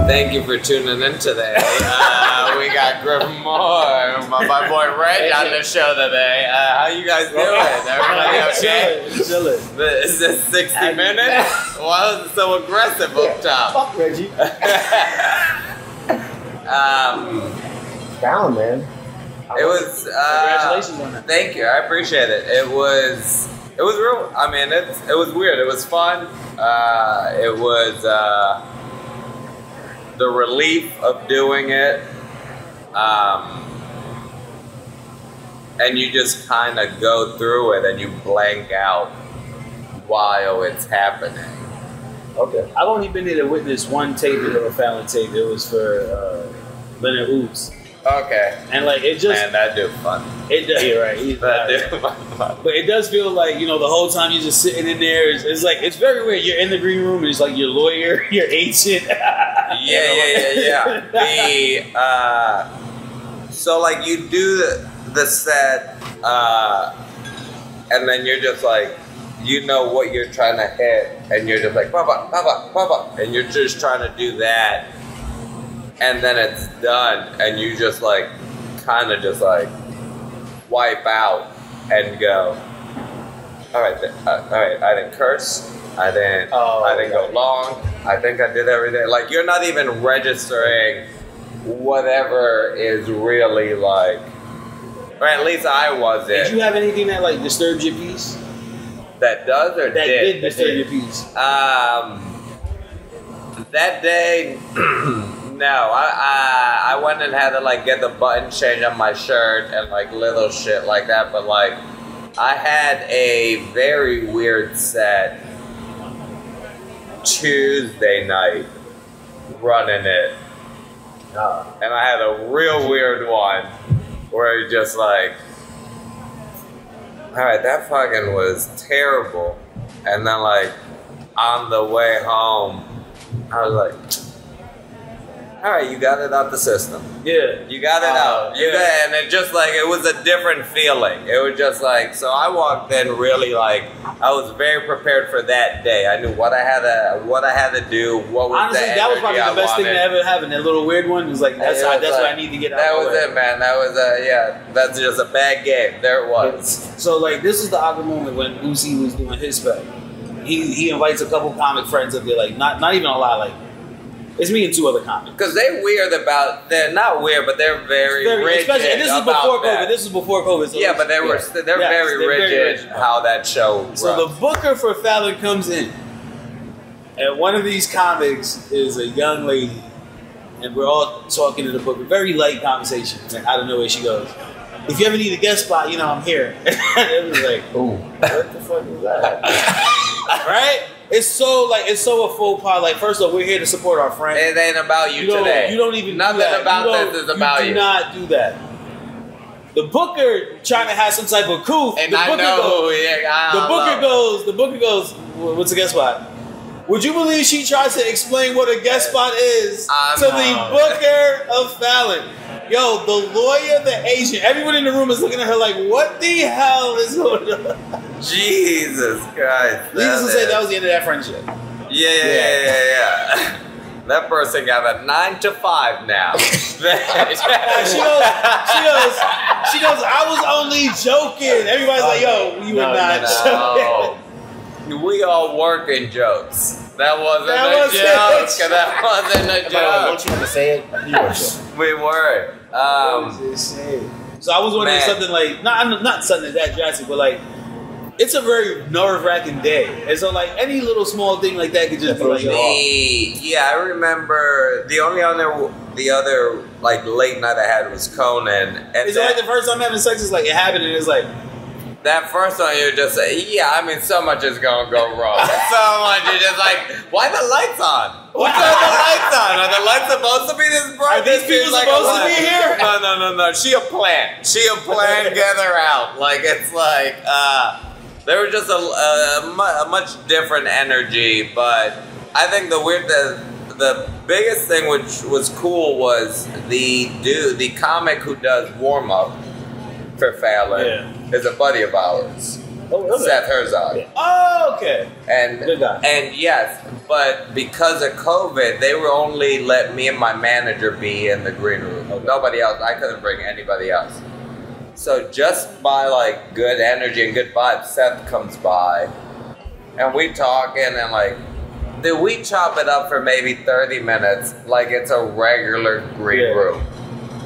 Thank you for tuning in today. We got Griffin Moore, my boy Reg on the show today. How you guys doing? Everybody okay? Chilling. Is this 60 minutes? Why was it so aggressive up top? Fuck Reggie. Fallon, man. It was. Congratulations on that. Thank you. I appreciate it. It was real. I mean, it was weird. It was fun. It was the relief of doing it, and you just kind of go through it and you blank out while it's happening. Okay. I've only been there to witness one taping of a Fallon tape. It was for Leonard Oops. Okay. And like it just man, that dude fun. It does. You're right. He's that dude right. fun. But it does feel like, you know, the whole time you're just sitting in there. It's like it's very weird. You're in the green room and it's like your lawyer, your agent. Yeah. So like you do the set, and then you're just like, you know what you're trying to hit, and you're just like, papa, and you're just trying to do that. And then it's done, and you just like, kind of just like, wipe out and go. All right, I didn't curse. I didn't go long. I think I did everything. Like you're not even registering whatever is really like, or at least I wasn't. Did you have anything that like disturbed your peace? That does or that did disturb your peace? That day. No, I went and had to like get the button change on my shirt and like little shit like that, but like I had a very weird set Tuesday night running it, and I had a real weird one where you just like, all right, that fucking was terrible, and then like on the way home, I was like, all right, you got it out the system. Yeah. You got it out. And it just like, it was a different feeling. It was just like, so I walked in really like, I was very prepared for that day. I knew what I had to do, what was honestly, that was probably the best thing to ever happen. That little weird one was like, that's what I need to get out. That was it, man. That was, that's just a bad game. There it was. So like, this is the awkward moment when Uzi was doing his spec. He invites a couple comic friends up there, like, not even a lot, like, it's me and two other comics. Because they're not weird, but they're very rigid. And this was before COVID. This was before COVID. So yeah, but they're very rigid how that show runs. So the booker for Fallon comes in, and one of these comics is a young lady, and we're all talking to the booker. Very light conversation. And out of nowhere she goes, if you ever need a guest spot, you know, I'm here. And it was like, ooh, what the fuck is that? Right? It's so a faux pas. Like, first of all, we're here to support our friend. It ain't about you today. You don't even nothing do that. about this is about you. Do not do that. The booker trying to have some type of coup. And the booker goes, what's the guest spot? Would you believe she tries to explain what a guest spot is to the booker of Fallon? Yo, the lawyer, the agent, everyone in the room is looking at her like, what the hell is going on? Jesus Christ. Needless to say, that was the end of that friendship. Yeah. That person got a 9 to 5 now. she goes, I was only joking. Everybody's like, yo, you were not joking. We all work in jokes. That wasn't a joke. That wasn't a joke. Don't you want to say it? You were sure. We were. So I was wondering something like, not something that drastic, but like, it's a very nerve-wracking day. And so like, any little small thing like that could just be like, yeah, I remember the other like late night I had was Conan. And is it like the first time having sex is like, it happened and it's like, that first one you just say, yeah, I mean, so much is gonna go wrong. So much, you're just like, why the lights on? What's the lights on? Are the lights supposed to be this bright? Are these people supposed to be here? No. She a plant. Get her out. Like, it's like, there was just a much different energy, but I think the biggest thing which was cool was the comic who does warm-up for Fallon is a buddy of ours. Oh, really? Seth Herzog. Yeah. Oh, okay. And good guy. And yes, but because of COVID, they were only let me and my manager be in the green room. Okay. Nobody else. I couldn't bring anybody else. So just by like good energy and good vibes, Seth comes by, and we talking and like, dude, we chop it up for maybe 30 minutes like it's a regular green room.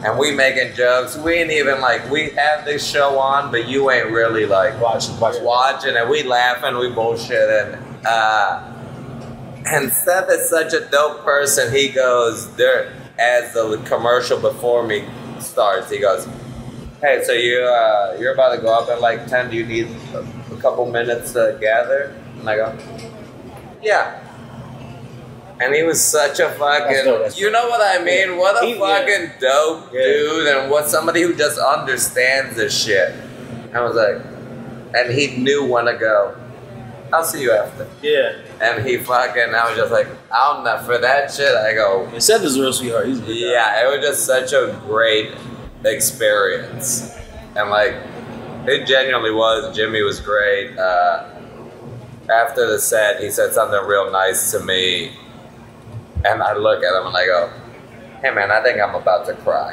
And we making jokes. We ain't even like, we have this show on, but you ain't really like watching and we laughing, we bullshitting. And Seth is such a dope person. He goes, there, as the commercial before me starts, he goes, hey, so you're about to go up at like 10, do you need a couple minutes to gather? And I go, yeah. And he was such a fucking, dope, you know what I mean? What a fucking dope dude, and what somebody who just understands this shit. I was like, and he knew when to go, I'll see you after. Yeah. And he fucking, I was just like, I'm not for that shit. I go, And Seth is a real sweetheart. He's a good guy. yeah, it was just such a great experience. And like, it genuinely was. Jimmy was great. After the set, he said something real nice to me. And I look at him and I go, hey man, I think I'm about to cry.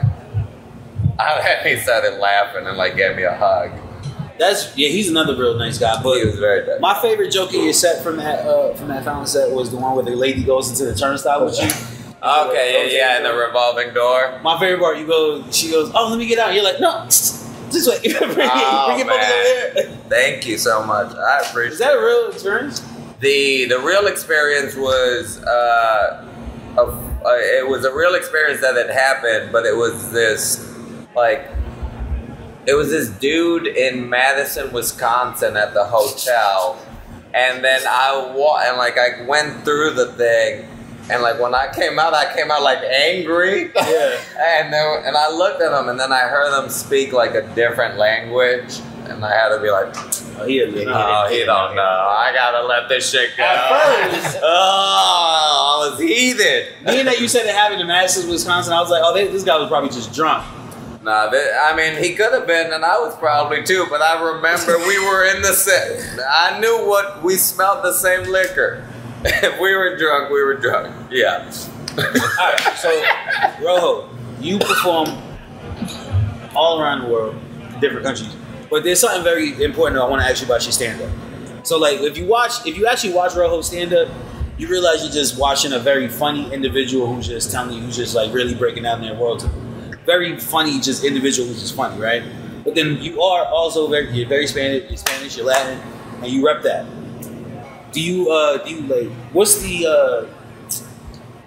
And he started laughing and like gave me a hug. He's another real nice guy. But He was very good. my favorite joke in your set from that Fallon set was the one where the lady goes into the turnstile with you. Okay, yeah, in the revolving door. My favorite part, she goes, oh, let me get out. You're like, no, this way. bring it over there. Thank you so much. I appreciate it. Is that a real experience? The real experience was it was a real experience that had happened, but it was this dude in Madison, Wisconsin at the hotel, and then I went through the thing, and like when I came out like angry, Yeah. and I looked at him, and then I heard them speak like a different language, and I had to be like, he don't know. I gotta let this shit go. At first, I was heated. being that you said it happened in Madison, Wisconsin, I was like, oh, this guy was probably just drunk. Nah, I mean, he could have been, and I was probably too, but I remember we were in the set. I knew we smelled the same liquor. If we were drunk, we were drunk. Yeah. Alright, so, Rojo, you perform all around the world, different countries. But there's something very important that I want to ask you about your stand-up. So, like, if you actually watch Rojo stand-up, you realize you're just watching a very funny individual who's just telling you, who's just like really breaking down their world. Very funny, just individual who's just funny, right? But then you are also you're very Spanish, you're Latin, and you rep that. Do you like, what's the,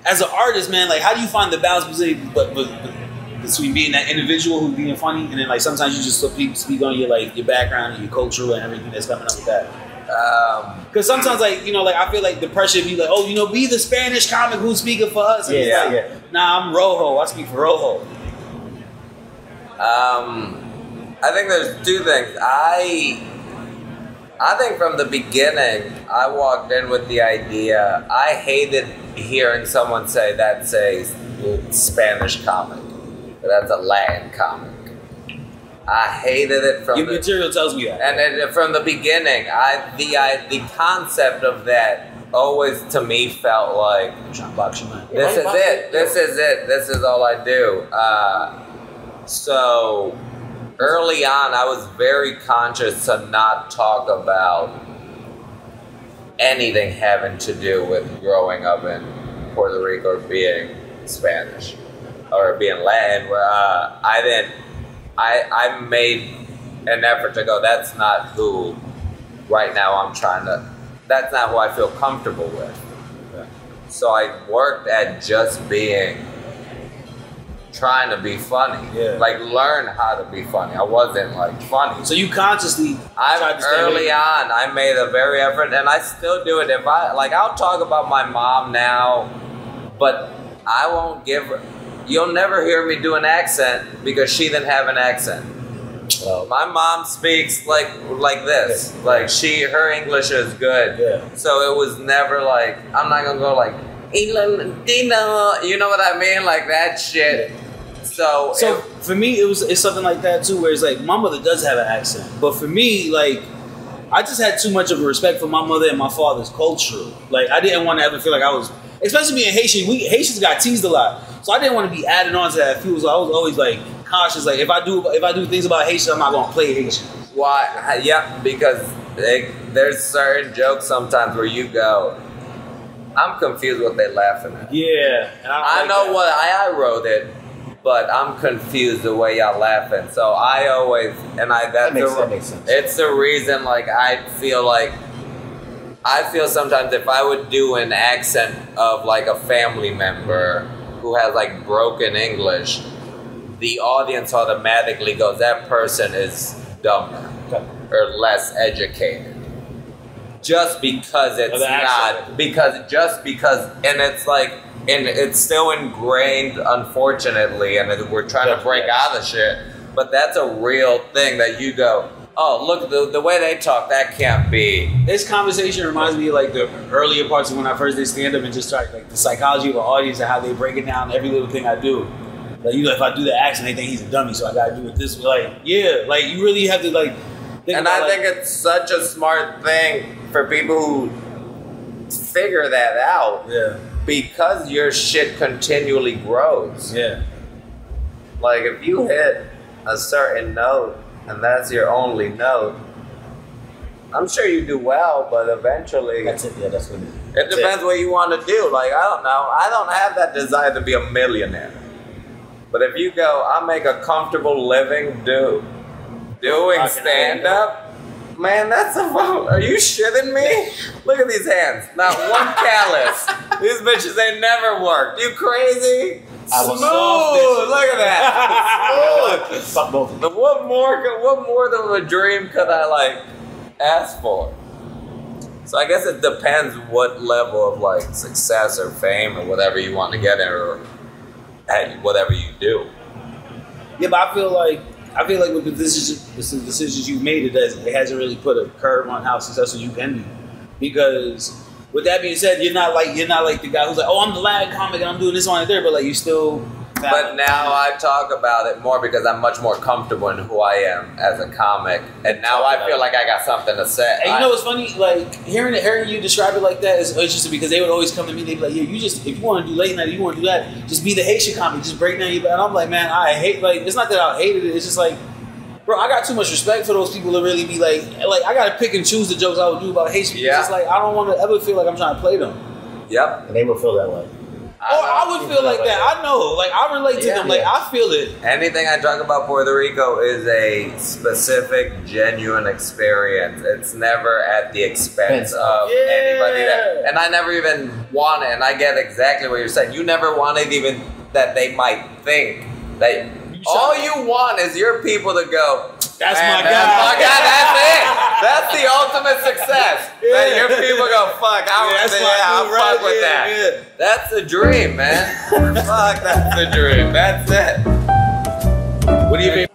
as an artist, man, like, how do you find the balance between being that individual who's being funny, and then like sometimes you just speak on your background and your culture and everything that's coming up with that? Because sometimes, like, you know, like, I feel like the pressure to be like, oh, you know, be the Spanish comic who's speaking for us. And nah, I'm Rojo. I speak for Rojo. I think there's two things. I think from the beginning, I walked in with the idea, I hated hearing someone say that's a Spanish comic, that's a Latin comic. I hated it from your material tells me that. And from the beginning, the concept of that always to me felt like, this is it. This is all I do. So early on, I was very conscious to not talk about anything having to do with growing up in Puerto Rico or being Spanish or being Latin. I made an effort to go, that's not who right now that's not who I feel comfortable with. Yeah. So I worked at just trying to be funny. Yeah. Like, learn how to be funny. I wasn't like funny. So you consciously tried to stay early on, I made a very effort, and I still do it. I'll talk about my mom now, but I won't you'll never hear me do an accent because she didn't have an accent. My mom speaks like this. Like, her English is good. Yeah. So it was never like, I'm not gonna go like, you know what I mean? Like that shit. So for me, it's something like that too, where it's like, my mother does have an accent. But for me, like, I just had too much of a respect for my mother and my father's culture. Like, I didn't want to ever feel like I was, especially being Haitian. Haitians got teased a lot, so I didn't want to be added on to that fuel. So I was always like cautious. Like, if I do things about Haitian, I'm not gonna play Haitian. Why? Yeah, because there's certain jokes sometimes where you go, I'm confused what they're laughing at. Yeah, and I know what I wrote it, but I'm confused the way y'all laughing. So I always, that makes sense. It's the reason, like, I feel sometimes if I would do an accent of like a family member who has like broken English, the audience automatically goes, that person is dumber or less educated. Just because it's not, and it's like, and it's still ingrained, unfortunately, and we're trying to break out of shit, but that's a real thing that you go, oh, look, the way they talk, that can't be. This conversation reminds me of like the earlier parts of when I first did stand-up and just started like the psychology of an audience and how they break it down, every little thing I do. Like, you know, if I do the accent, they think he's a dummy, so I gotta do it this way. Like, yeah, like you really have to like think and about, I think it's such a smart thing for people who figure that out. Yeah. Because your shit continually grows. Yeah. Like, if you hit a certain note and that's your only note, I'm sure you do well, but eventually... That's it, yeah, that's what it is. It depends what you want to do. Like, I don't know. I don't have that desire to be a millionaire. But if you go, I make a comfortable living doing stand-up, man, that's a vote. Are you shitting me? Look at these hands. Not one callus. These bitches ain't never worked. You crazy? Smooth. Look at that. Smooth. Fuck both of them. What more than a dream could I like ask for? So I guess it depends what level of like success or fame or whatever you want to get in, or at whatever you do. Yeah, but I feel like with the decisions you've made, it hasn't really put a curve on how successful you can be. Because with that being said, you're not like the guy who's like, oh, I'm the Latin comic and I'm doing this one and there, but like you still. But now I talk about it more because I'm much more comfortable in who I am as a comic, and now I feel like I got something to say. And you know what's funny? Like hearing you describe it like that is interesting, because they would always come to me. They'd be like, "Yeah, if you want to do late night, you want to do that, just be the Haitian comic, just break down your." And I'm like, man, I hate, like, it's not that I hated it. It's just like, bro, I got too much respect for those people to really be like I gotta pick and choose the jokes I would do about Haitian. Yeah. It's just like I don't want to ever feel like I'm trying to play them. Yep. And they will feel that way. I would feel like that. I know. Like, I relate to them. Like, I feel it. Anything I talk about Puerto Rico is a specific, genuine experience. It's never at the expense of anybody. And I never even want it. And I get exactly what you're saying. You never wanted even that they might think that all you want is your people to go, that's my guy. That's my guy. That's it. That's the ultimate success. That your people go, fuck, I'll fuck with that. Yeah. That's the dream, man. Fuck, that's the dream. That's it. What do you mean?